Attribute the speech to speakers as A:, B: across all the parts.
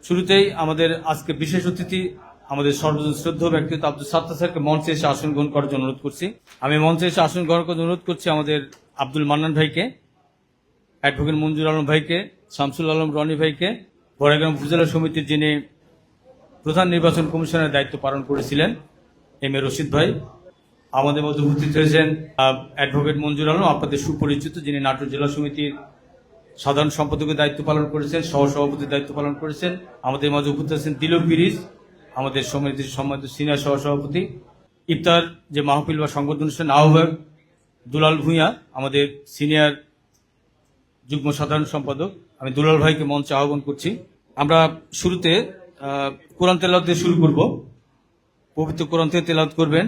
A: শুরুতেই আমাদের আজকে বিশেষ অতিথি আমাদের সর্বজন শ্রদ্ধেয় ব্যক্তিত্ব আব্দুল সাত্তার স্যারকে মঞ্চে এসে আসন গ্রহণ করার জন্য অনুরোধ করছি। আমি মঞ্চে এসে আসন গ্রহণ করার অনুরোধ করছি আমাদের আব্দুল মান্নান ভাইকে, অ্যাডভোকেট মঞ্জুর আলম ভাইকে, শামসুল আলম রনি ভাইকে, বড়াইগ্রাম উপজেলা সমিতির যিনি প্রধান নির্বাচন কমিশনের দায়িত্ব পালন করেছিলেন এম এ রশিদ ভাই, আমাদের মধ্যে উপস্থিত হয়েছেন অ্যাডভোকেট মঞ্জুর আলম, আপনাদের সুপরিচিত, যিনি নাটোর জেলা সমিতির সাধারণ সম্পাদকের দায়িত্ব পালন করেছেন, সহসভাপতির দায়িত্ব পালন করেছেন। আমাদের মাঝে উপস্থিত আছেন তিলক পিরিজ, আমাদের সমিতির সম্মানিত সিনিয়র সহসভাপতি। ইফতার যে মাহফিল বা সংবাদ অনুষ্ঠান আহ্বায়ক দুলাল ভূঁইয়া, আমাদের সিনিয়র যুগ্ম সাধারণ সম্পাদক। আমি দুলাল ভাইকে মঞ্চে আহ্বান করছি। আমরা শুরুতে কোরআন তেলাওয়াত দিয়ে শুরু করব। পবিত্র কোরআন থেকে তেলাওয়াত করবেন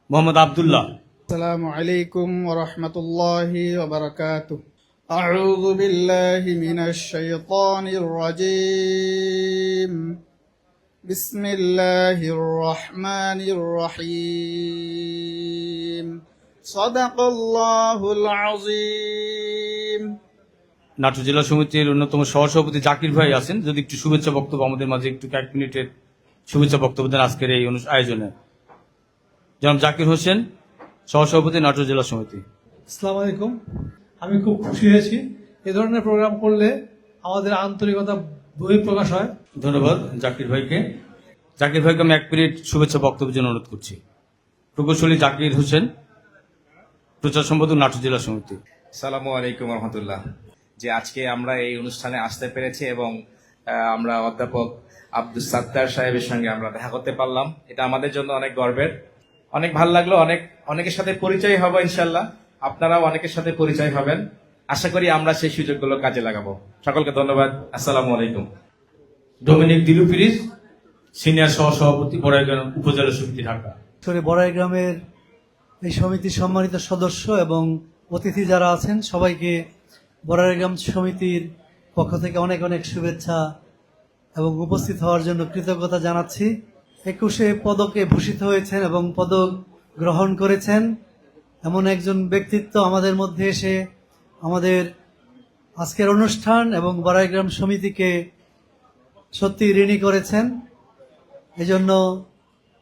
A: মোহাম্মদ আব্দুল্লাহ।
B: আসসালামু আলাইকুম ওয়া রাহমাতুল্লাহি ওয়া বারাকাতুহু। আউযু বিল্লাহি মিনাশ শাইতানির রাজীম। বিসমিল্লাহির রহমানির রহিম। সাদাকাল্লাহুল আযীম।
A: নাটোর জেলা সমিতির অন্যতম সহসভাপতি জাকির ভাই আছেন, যদি একটু শুভেচ্ছা বক্তব্য আমাদের মাঝে একটু 1 মিনিটের শুভেচ্ছা বক্তব্য দেন আজকের এই আয়োজনে। জনাব জাকির হোসেন, সহসভাপতি নাটোর জেলা সমিতি।
C: আসসালামু আলাইকুম। আমি খুব খুশি হয়েছি, এ ধরনের প্রোগ্রাম করলে আমাদের আন্তরিকতা বহিঃপ্রকাশ হয়।
A: ধন্যবাদ জাকির ভাইকে। জাকির ভাইকে আমি 1 মিনিট শুভেচ্ছা বক্তব্যের জন্য অনুরোধ করছি। প্রকৌশলী জাকির হোসেন, প্রচার সম্পাদক নাটোর জেলা সমিতি।
D: আসসালামু আলাইকুম রহমতুল্লাহ। যে আজকে আমরা এই অনুষ্ঠানে আসতে পেরেছি এবং আমরা অধ্যাপক আব্দুল সাত্তার সাহেবের সঙ্গে আমরা দেখা করতে পারলাম, এটা আমাদের জন্য অনেক গর্বের। অনেক ভালো লাগলো, অনেকের সাথে পরিচয় হবো ইনশাল্লাহ, আপনারাও অনেকের সাথে পরিচয় হবেন। আশা করি আমরা সেই সুযোগগুলো কাজে লাগাবো। সকলকে ধন্যবাদ। আসসালামু আলাইকুম।
A: ডোমিনিক দিলুপিরিস, সিনিয়র সহসভাপতি, বড়াইগ্রাম উপজেলা সমিতি, ঢাকা।
E: বড়াইগ্রামের এই সমিতির সম্মানিত সদস্য এবং অতিথি যারা আছেন সবাইকে বড়াইগ্রাম সমিতির পক্ষ থেকে অনেক অনেক শুভেচ্ছা এবং উপস্থিত হওয়ার জন্য কৃতজ্ঞতা জানাচ্ছি। 21 পদকে ভূষিত হয়েছেন এবং পদক গ্রহণ করেছেন এমন একজন ব্যক্তিত্ব আমাদের মধ্যে এসে আমাদের আজকের অনুষ্ঠান এবং বড়াইগ্রাম সমিতিকে সত্যি ঋণী করেছেন। এজন্য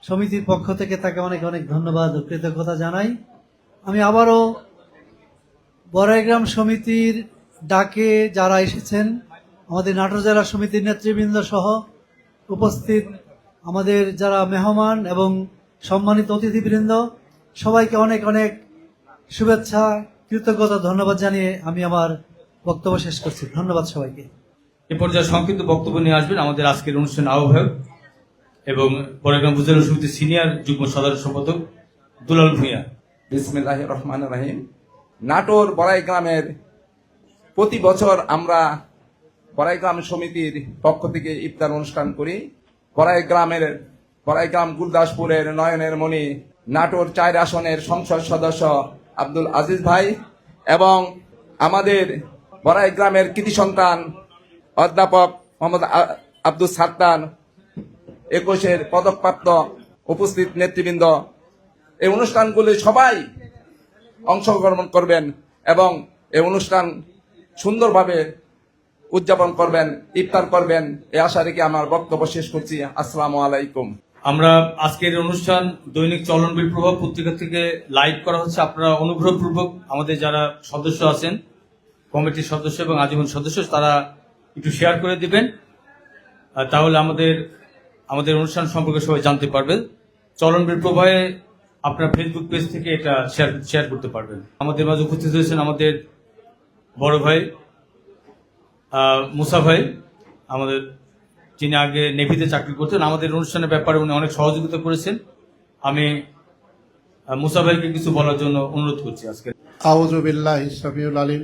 E: সমিতির পক্ষ থেকে তাকে অনেক অনেক ধন্যবাদ ও কৃতজ্ঞতা জানাই। আমি আবারও বড়াইগ্রাম সমিতির ডাকে যারা এসেছেন, আমাদের নাটোর জেলা সমিতির নেতৃবৃন্দ সহ উপস্থিত আমাদের যারা মেহমান এবং সম্মানিত অতিথিবৃন্দ, সবাইকে অনেক অনেক শুভেচ্ছা, কৃতজ্ঞতা, ধন্যবাদ জানিয়ে আমি আমার বক্তব্য শেষ করছি। ধন্যবাদ সবাইকে।
A: এ পর্যায়ে সংক্ষিপ্ত বক্তব্য নিয়ে আসবেন আমাদের আজকের অনুষ্ঠান আহ্বায়ক এবং বড়াইগ্রাম উপজেলা সমিতির সিনিয়র যুগ্ম সাধারণ সম্পাদক দুলাল ভূঁইয়া।
F: বিসমিল্লাহির রহমানির রহিম। নাটোর বড়াইগ্রামের প্রতি বছর আমরা বড়াইগ্রাম সমিতির পক্ষ থেকে ইফতার অনুষ্ঠান করি। বড়াইগ্রাম গুরদাসপুরের নয়নের মণি, নাটোর 4 আসনের সংসদ সদস্য আব্দুল আজিজ ভাই এবং আমাদের বড়াইগ্রামের কৃতি সন্তান অধ্যাপক মোহাম্মদ আব্দুল সাত্তার, 21 পদকপ্রাপ্ত উপস্থিত নেতৃবৃন্দ, এই অনুষ্ঠানগুলি সবাই অংশগ্রহণ করবেন এবং এই অনুষ্ঠান সুন্দরভাবে উদযাপন করবেন, ইফতার করবেন, এই আশা রেখে আমার বক্তব্য শেষ করছি। আসসালামু আলাইকুম।
A: আমরা আজকের অনুষ্ঠান দৈনিক চলনবিল প্রভাব পত্রিকা থেকে লাইভ করা হচ্ছে। আপনারা অনুগ্রহপূর্বক আমাদের যারা সদস্য আছেন, কমিটির সদস্য এবং আজীবন সদস্য, তারা একটু শেয়ার করে দিবেন, তাহলে আমাদের অনুষ্ঠান সম্পর্কে সবাই জানতে পারবেন। চলনবিল প্রভাবে আপনার ফেসবুক পেজ থেকে এটা শেয়ার করতে পারবেন। আমাদের মাঝে উপস্থিত হয়েছেন আমাদের বড় ভাই মুসা ভাই, আমাদের যিনি আগে নেভিতে চাকরি করতেন। আমাদের অনুষ্ঠানের ব্যাপারে উনি অনেক সহযোগিতা করেছেন। আমি মুসা ভাইকে কিছু বলার জন্য অনুরোধ করছি আজকে।
G: আউযু বিল্লাহি সামিউল আলিম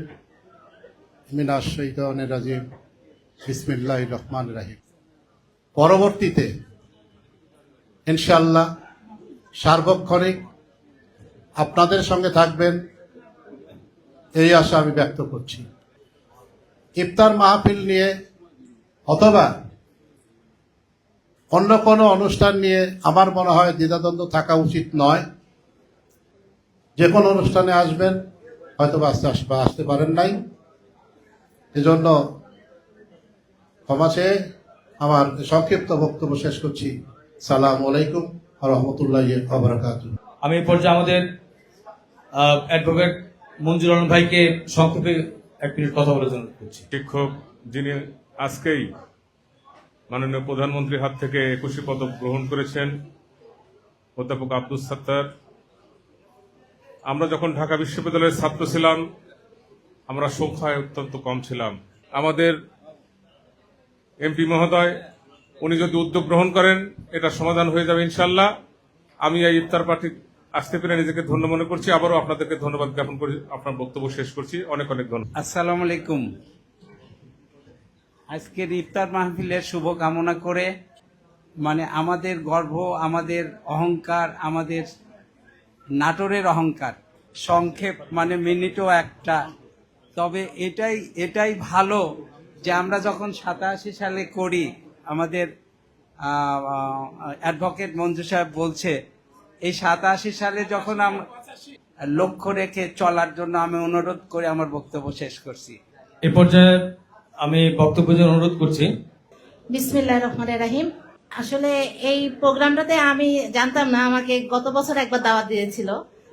G: মিনাশ শাইতানির রাজিম। বিসমিল্লাহির রহমানির রহিম। পরবর্তীতে ইনশাআল্লাহ সার্বক্ষণিক আপনাদের সঙ্গে থাকবেন, এই আশা আমি ব্যক্ত করছি। ইফতার মাহফিল নিয়ে অথবা অন্য কোনো অনুষ্ঠান নিয়ে আমার মনে হয় দ্বিধাদ্বন্দ্ব থাকা উচিত নয়। যে কোনো অনুষ্ঠানে আসবেন, হয়তো আসতে পারেন নাই, এজন্য ক্ষমা চেয়ে আমার সংক্ষিপ্ত বক্তব্য শেষ করছি। সালাম আলাইকুম রহমতুল্লাহ বারাকাতুহু।
A: আমি এই পর্যায়ে আমাদের অ্যাডভোকেট মঞ্জুর আলম ভাইকে সংক্ষেপে 1 মিনিট কথা বলার জন্য অনুরোধ করছি।
H: শিক্ষক যিনি আজকেই মাননীয় প্রধানমন্ত্রীর হাত থেকে 21 পদক গ্রহণ করেছেন, অধ্যাপক আব্দুস সাত্তার। আমরা যখন ঢাকা বিশ্ববিদ্যালয়ের ছাত্র ছিলাম, আমরা সংখ্যায় অত্যন্ত কম ছিলাম। আমাদের এমপি মহোদয় উনি যদি উদ্যোগ গ্রহণ করেন, এটা সমাধান হয়ে যাবে ইনশাল্লাহ। আমি এই ইফতার পার্টি আসতে পেরে নিজেকে ধন্য মনে করছি। আবারও আপনাদেরকে ধন্যবাদ জ্ঞাপন করে আপনার বক্তব্য শেষ করছি। অনেক অনেক ধন্যবাদ।
I: আসসালামু আলাইকুম। আজকের ইফতার মাহফিলের শুভ কামনা করে, আমাদের গর্ব, আমাদের অহংকার, আমাদের নাটোরের অহংকার, সংক্ষেপ মিনিটও একটা। তবে এটাই ভালো যে আমরা যখন 87 সালে করি, আমাদের অ্যাডভোকেট মঞ্জু সাহেব বলছে, এই 87 সালে যখন আমরা লক্ষ্য রেখে চলার জন্য আমি অনুরোধ করে আমার বক্তব্য শেষ করছি।
A: এ পর্যায়ে আমি বক্তব্যের জন্য অনুরোধ করছি।
J: বিসমিল্লাহির রহমানির রহিম। আসলে এই প্রোগ্রামটাতে আমি জানতাম না, আমাকে গত বছর একবার দাওয়াত দিয়েছিল,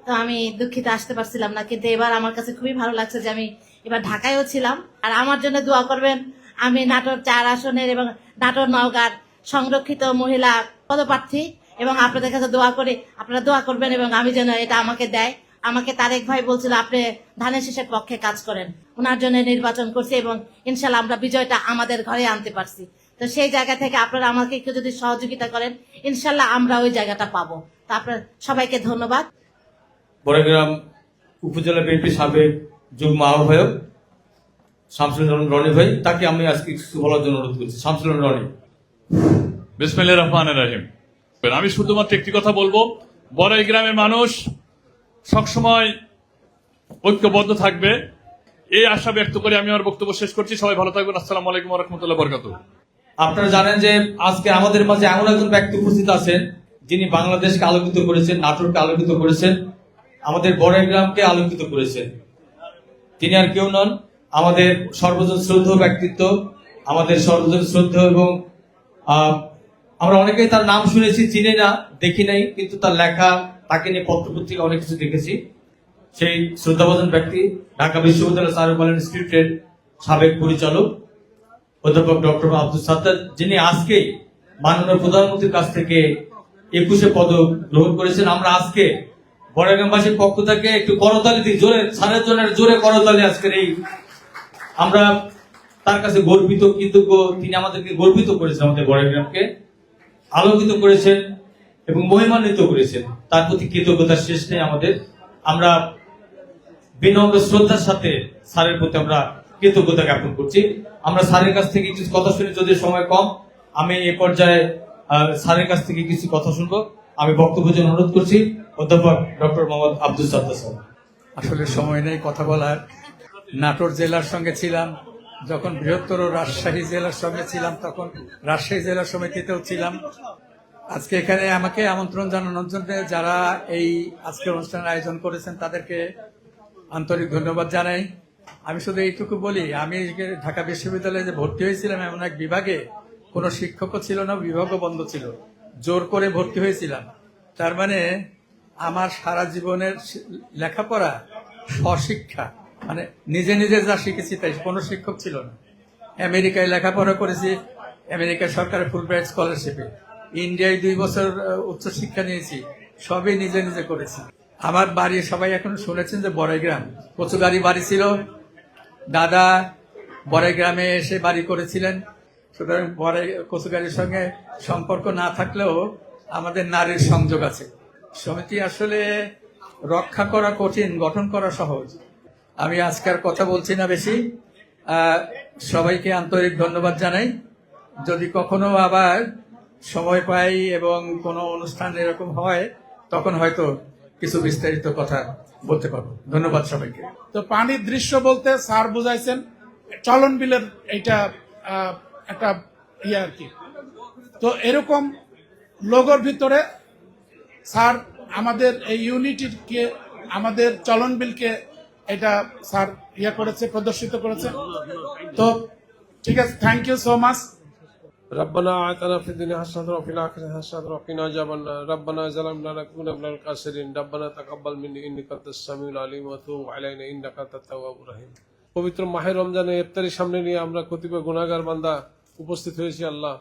J: তো আমি দুঃখিত আসতে পারছিলাম না। কিন্তু এবার আমার কাছে খুবই ভালো লাগছে যে আমি এবার ঢাকায়ও ছিলাম। আর আমার জন্য দোয়া করবেন। আমি নাটোর 4 আসনের এবং নাটোর নওগাঁর সংরক্ষিত মহিলা পদপ্রার্থী, এবং আপনাদের কাছে দোয়া করি, আপনারা দোয়া করবেন এবং আমি যেন এটা আমাকে দেয়। আমাকে তারেক ভাই বলছিল আপনি ধানের শীষের পক্ষে কাজ করেন, ওনার জন্য নির্বাচন করছি এবং ইনশাল্লাহ আমরা বিজয়টা আমাদের ঘরে আনতে পারছি। তো সেই জায়গা থেকে আপনারা আমাকে একটু যদি সহযোগিতা করেন, ইনশাল্লাহ আমরা ওই জায়গাটা পাবো। তো আপনার সবাইকে ধন্যবাদ।
A: বড়গ্রাম উপজেলা বিএনপি সাবেক যুগ্ম আহ্বায়ক শামসুল রনি ভাই, তাকে আমি আজকে কিছু বলার জন্য অনুরোধ করছি। শামসুল রনি।
K: বিসমিল্লাহির রহমানির রহিম। আমি শুধুমাত্র একটি কথা বলবো, বড়াই গ্রামের মানুষ সবসময় ঐক্যবদ্ধ থাকবে, এই আশা ব্যক্ত করে আমি আমার বক্তব্য শেষ করছি। সবাই ভালো থাকবেন। আসসালামু আলাইকুম ওয়া রাহমাতুল্লাহি ওয়া বারাকাতুহু।
A: আপনারা জানেন যে আজকে আমাদের মাঝে এমন একজন ব্যক্তি উপস্থিত আছেন যিনি বাংলাদেশকে আলোকিত করেছেন, নাটোরকে আলোকিত করেছেন, আমাদের বড়াইগ্রামকে আলোকিত করেছেন। তিনি আর কেউ নন, আমাদের সর্বজন শ্রদ্ধেয় ব্যক্তিত্ব, আমাদের সর্বজন শ্রদ্ধেয়, এবং আমরা অনেকেই তার নাম শুনেছি, চিনি না, দেখি নাই, কিন্তু তার লেখা, তাকে নিয়ে পত্রপত্রিকা অনেক কিছু দেখেছি। সেই শ্রদ্ধাভাজন ব্যক্তি ঢাকা বিশ্ববিদ্যালয় চারুকলা ইনস্টিটিউটের সাবেক পরিচালক অধ্যাপক ডক্টর আব্দুস সাত্তার, যিনি আজকে মাননীয় প্রধানমন্ত্রীর কাছ থেকে 21 পদক গ্রহণ করেছেন। আমরা আজকে বড়গ্রামবাসীর পক্ষ থেকে একটু করতালি দিই, জোরে, সারের জন্য জোরে করতালি। আজকের এই আমরা তার কাছে গর্বিত, কৃতজ্ঞ। তিনি আমাদেরকে গর্বিত করেছেন, আমাদের বড়গ্রামকে আলোকিত করেছেন এবং মহিমান্বিত করেছেন। তার প্রতি কৃতজ্ঞতার শেষ নেই আমাদের। আমরা বিনম্র শ্রদ্ধার সাথে স্যারের প্রতি আমরা কৃতজ্ঞতা জ্ঞাপন করছি। আমরা স্যারের কাছ থেকে কিছু কথা শুনি, যদি সময় কম, আমি এই পর্যায়ে স্যারের কাছ থেকে কিছু কথা শুনবো। আমি বক্তব্যের জন্য অনুরোধ করছি অধ্যাপক ডক্টর মোহাম্মদ আব্দুস সাত্তার স্যার।
L: আসলে সময় নেই কথা বলার। নাটোর জেলার সঙ্গে ছিলাম, যখন বৃহত্তর রাজশাহী জেলার সঙ্গে ছিলাম, তখন রাজশাহী জেলা সমিতিতেও ছিলাম। আজকে এখানে আমাকে আমন্ত্রণ জানানোর জন্য যারা এই আজকের অনুষ্ঠানের আয়োজন করেছেন তাদেরকে আন্তরিক ধন্যবাদ জানাই। আমি শুধু এইটুকু বলি, আমি ঢাকা বিশ্ববিদ্যালয়ে যে ভর্তি হয়েছিলাম, এমন এক বিভাগে কোনো শিক্ষকও ছিল না, বিভাগও বন্ধ ছিল, জোর করে ভর্তি হয়েছিলাম। তার মানে আমার সারা জীবনের লেখাপড়া স্বশিক্ষা, নিজে নিজে যা শিখেছি তাই, কোনো শিক্ষক ছিল না। আমেরিকায় লেখাপড়া করেছি, আমেরিকার সরকারের ফুলব্রাইট স্কলারশিপে। ইন্ডিয়ায় 2 বছর উচ্চশিক্ষা নিয়েছি, সবই নিজে নিজে করেছি। আমার বাড়ি সবাই এখন শুনেছেন যে বড়াইগ্রাম, কচুগাড়ি বাড়ি ছিল, দাদা বড়াইগ্রামে এসে বাড়ি করেছিলেন। সুতরাং কচুগাড়ির সঙ্গে সম্পর্ক না থাকলেও আমাদের নারীর সংযোগ আছে। সমিতি আসলে রক্ষা করা কঠিন, গঠন করা সহজ। আমি আজকের কথা বলছি না বেশি। সবাইকে আন্তরিক ধন্যবাদ জানাই। যদি কখনো আবার সময় পাই এবং কোনো অনুষ্ঠান এরকম হয়, তখন হয়তো কিছু বিস্তারিত কথা বলতে পারবো। ধন্যবাদ সবাইকে।
B: তো পানির দৃশ্য বলতে স্যার বুঝাইছেন চলন বিলের এইটা একটা আর কি। তো এরকম লোগোর ভিতরে স্যার আমাদের এই ইউনিটিকে, আমাদের চলন বিলকে এটা স্যার করেছে, প্রদর্শিত করেছে। তো ঠিক আছে, থ্যাংক ইউ সো মাচ।
M: ربنا آتنا في الدنيا حسنة وفي الآخرة حسنة وقنا عذاب النار ربنا ظلمنا نكون من الخاسرين ربنا تقبل منا إنك أنت السميع العليم وتوب علينا إنك أنت التواب الرحيم পবিত্র মাহে রমজানে ইফতারি সামনে নিয়ে আমরা কতিপয় গুনাহগার বান্দা উপস্থিত হয়েছি আল্লাহ।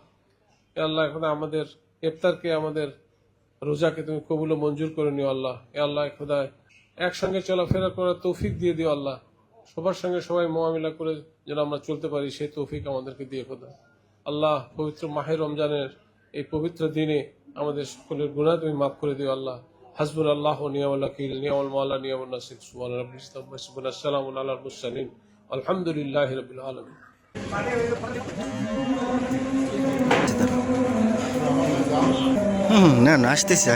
M: এ আল্লাহ খোদা আমাদের ইফতারকে আমাদের রোজাকে তুমি কবুল ও মঞ্জুর করে নিও আল্লাহ। এ আল্লাহ খোদা একসঙ্গে চলাফেরা করার তৌফিক দিয়ে দিও আল্লাহ। সবার সঙ্গে সবাই মোয়ামিলা করে যেন আমরা চলতে পারি সেই তৌফিক আমাদেরকে দিয়ে খোদা। আল্লাহ পবিত্র মাহে রমজানের এই পবিত্র দিনে আমাদের সকলের গুনাহ তুমি মাফ করে দিও আল্লাহ। হাসবুনাল্লাহু ওয়া নি'মাল ওয়াকিল নি'মাল মাওলা নি'মান নাসির সুবহান রাব্বিস সাব্বিহুনা সালামুন আলাল মুরসালিন আলহামদুলিল্লাহি রাব্বিল আলামিন।
N: না আসতেছি